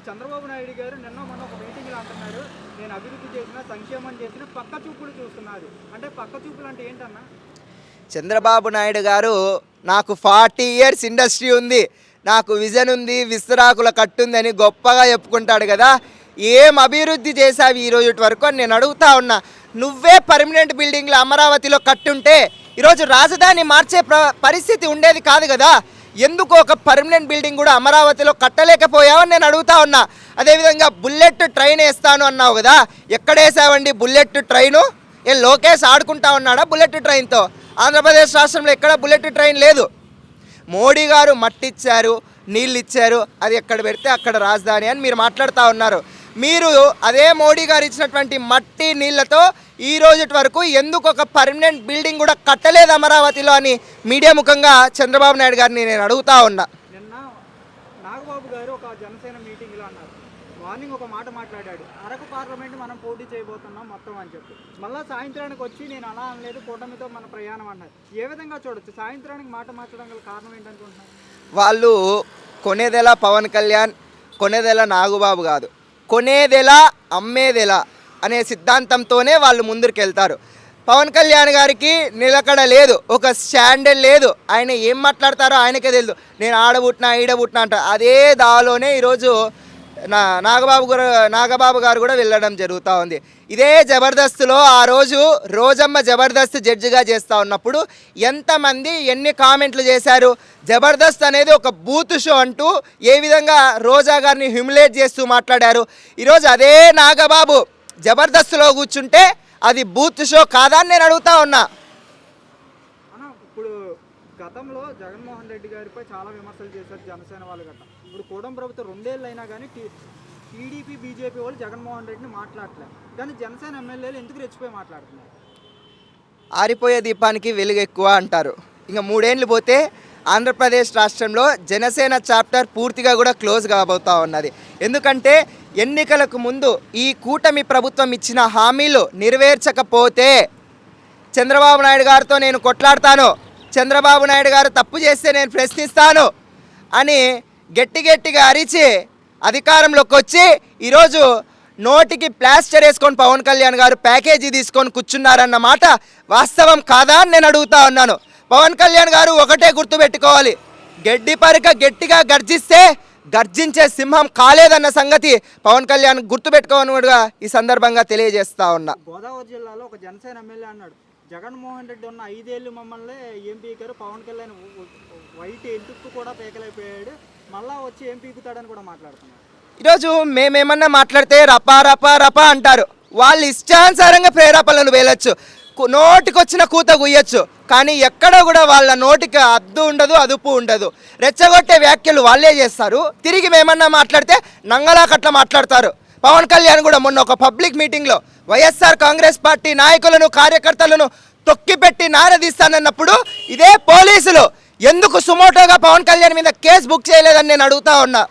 చంద్రబాబు నాయుడు గారు నిన్న మొన్న ఒక మీటింగ్లో అంటున్నారు, నేను అభివృద్ధి చేసిన సంక్షేమం చేసిన పక్క చూపులు చూస్తున్నారు. అంటే పక్క చూపులు అంటే ఏంటన్నా? చంద్రబాబు నాయుడు గారు నాకు 40 ఇయర్స్ ఇండస్ట్రీ ఉంది, నాకు విజన్ ఉంది, విస్తరాకుల కట్టుందని గొప్పగా చెప్పుకుంటాడు కదా. ఏం అభివృద్ధి చేశావు ఈ రోజు వరకు అని నేను అడుగుతా ఉన్నా. నువ్వే పర్మనెంట్ బిల్డింగ్లు అమరావతిలో కట్టుంటే ఈరోజు రాజధాని మార్చే పరిస్థితి ఉండేది కాదు కదా. ఎందుకు ఒక పర్మనెంట్ బిల్డింగ్ కూడా అమరావతిలో కట్టలేకపోయావని నేను అడుగుతా ఉన్నా. అదేవిధంగా బుల్లెట్ ట్రైన్ వేస్తాను అన్నావు కదా, ఎక్కడ వేసావండి బుల్లెట్ ట్రైను? ఏ లోకేష్ ఆడుకుంటా ఉన్నాడా బుల్లెట్ ట్రైన్తో? ఆంధ్రప్రదేశ్ రాష్ట్రంలో ఎక్కడ బుల్లెట్ ట్రైన్ లేదు. మోడీ గారు మట్టి ఇచ్చారు, నీళ్ళు ఇచ్చారు, అది ఎక్కడ పెడితే అక్కడ రాజధాని అని మీరు మాట్లాడుతూ ఉన్నారు. మీరు అదే మోడీ గారు ఇచ్చినటువంటి మట్టి నీళ్లతో ఈ రోజు వరకు ఎందుకు ఒక పర్మనెంట్ బిల్డింగ్ కూడా కట్టలేదు అమరావతిలో అని మీడియా ముఖంగా చంద్రబాబు నాయుడు గారిని నేను అడుగుతా ఉన్నా. నిన్న నాగబాబు గారు ఒక జనసేన మీటింగ్లో అన్నారు, మార్నింగ్ ఒక మాట మాట్లాడాడు, అరకు పార్లమెంట్ మనం పోటీ చేయబోతున్నాం మొత్తం అని చెప్పి. మళ్ళీ సాయంత్రానికి వచ్చి నేను అలా అనలేదు, కూటమితో మన ప్రయాణం అన్నారు. ఏ విధంగా చూడొచ్చు సాయంత్రానికి మాట మార్చడం గల కారణం ఏంటనుకుంటున్నారు? వాళ్ళు కొనేదెలా పవన్ కళ్యాణ్, కొనేదెలా నాగబాబు కాదు, కొనేదెలా అమ్మేదెలా అనే సిద్ధాంతంతోనే వాళ్ళు ముందుకు వెళ్తారు. పవన్ కళ్యాణ్ గారికి నిలకడ లేదు, ఒక స్టాండర్డ్ లేదు. ఆయన ఏం మాట్లాడతారో ఆయనకే తెలియదు. నేను ఆడబుట్టినా ఈడబుట్టినా అంట. అదే దాలోనే ఈరోజు నాగబాబు గారు కూడా వెళ్ళడం జరుగుతూ ఉంది. ఇదే జబర్దస్త్లో ఆ రోజు రోజమ్మ జబర్దస్త్ జడ్జిగా చేస్తూ ఉన్నప్పుడు ఎంతమంది ఎన్ని కామెంట్లు చేశారు. జబర్దస్త్ అనేది ఒక బూత్ షో అంటూ ఏ విధంగా రోజా గారిని హ్యూమిలేట్ చేస్తూ మాట్లాడారు. ఈరోజు అదే నాగబాబు జబర్దస్త్లో కూర్చుంటే అది బూత్ షో కాదా అని నేను అడుగుతా ఉన్నా. ఇప్పుడు గతంలో జగన్మోహన్ రెడ్డి గారిపై చాలా విమర్శలు చేశారు జనసేన వాళ్ళు గట్ట. ఇప్పుడు కూటమి ప్రభుత్వం 2 ఏళ్ళు అయినా కానీ టీడీపీ బీజేపీ వాళ్ళు జగన్మోహన్ రెడ్డిని మాట్లాడలేదు, కానీ జనసేన ఎమ్మెల్యేలు ఎందుకు రెచ్చిపోయి మాట్లాడుతున్నారు? ఆరిపోయే దీపానికి వెలుగు ఎక్కువ అంటారు. ఇంకా 3 ఏళ్ళు పోతే ఆంధ్రప్రదేశ్ రాష్ట్రంలో జనసేన చాప్టర్ పూర్తిగా కూడా క్లోజ్ కాబోతూ ఉన్నది. ఎందుకంటే ఎన్నికలకు ముందు ఈ కూటమి ప్రభుత్వం ఇచ్చిన హామీలు నెరవేర్చకపోతే చంద్రబాబు నాయుడు గారితో నేను కొట్లాడతాను, చంద్రబాబు నాయుడు గారు తప్పు చేస్తే నేను ప్రశ్నిస్తాను అని గట్టిగా అరిచి అధికారంలోకి వచ్చి ఈరోజు నోటికి ప్లాస్టర్ వేసుకొని పవన్ కళ్యాణ్ గారు ప్యాకేజీ తీసుకొని కూర్చున్నారన్న మాట వాస్తవం కాదా అని నేను అడుగుతా ఉన్నాను. పవన్ కళ్యాణ్ గారు ఒకటే గుర్తుపెట్టుకోవాలి, గడ్డి పరిక గట్టిగా గర్జిస్తే గర్జించే సింహం కాలేదన్న సంగతి పవన్ కళ్యాణ్ గుర్తుపెట్టుకోనుగా ఈ సందర్భంగా తెలియజేస్తా ఉన్నా. గోదావరి జిల్లాలో ఒక జనసేన ఎమ్మెల్యే అన్నాడు, జగన్మోహన్ రెడ్డి ఉన్న 5 ఏళ్ళు మమ్మల్ని ఏం పీకారు, పవన్ కళ్యాణ్ వైట్ ఎంటుకు కూడా పీకలేకపోయాడు, మళ్ళా వచ్చి ఏం పీకుతాడని కూడా మాట్లాడుతున్నారు. ఈరోజు మేమేమన్నా మాట్లాడితే రపా రపా రపా అంటారు. వాళ్ళు ఇష్టానుసారంగా ప్రేరేపణలు వేయచ్చు, నోటికొచ్చిన కూత గుయ్యొచ్చు, కానీ ఎక్కడ కూడా వాళ్ళ నోటికి అద్దు ఉండదు, అదుపు ఉండదు. రెచ్చగొట్టే వ్యాఖ్యలు వాళ్ళే చేస్తారు. తిరిగి మేమన్నా మాట్లాడితే నంగలాకట్లా మాట్లాడతారు. పవన్ కళ్యాణ్ కూడా మొన్న ఒక పబ్లిక్ మీటింగ్లో వైఎస్ఆర్ కాంగ్రెస్ పార్టీ నాయకులను కార్యకర్తలను తొక్కిపెట్టి నారదీస్తానన్నప్పుడు ఇదే పోలీసులు ఎందుకు సుమోటోగా పవన్ కళ్యాణ్ మీద కేసు బుక్ చేయలేదని నేను అడుగుతా ఉన్నా.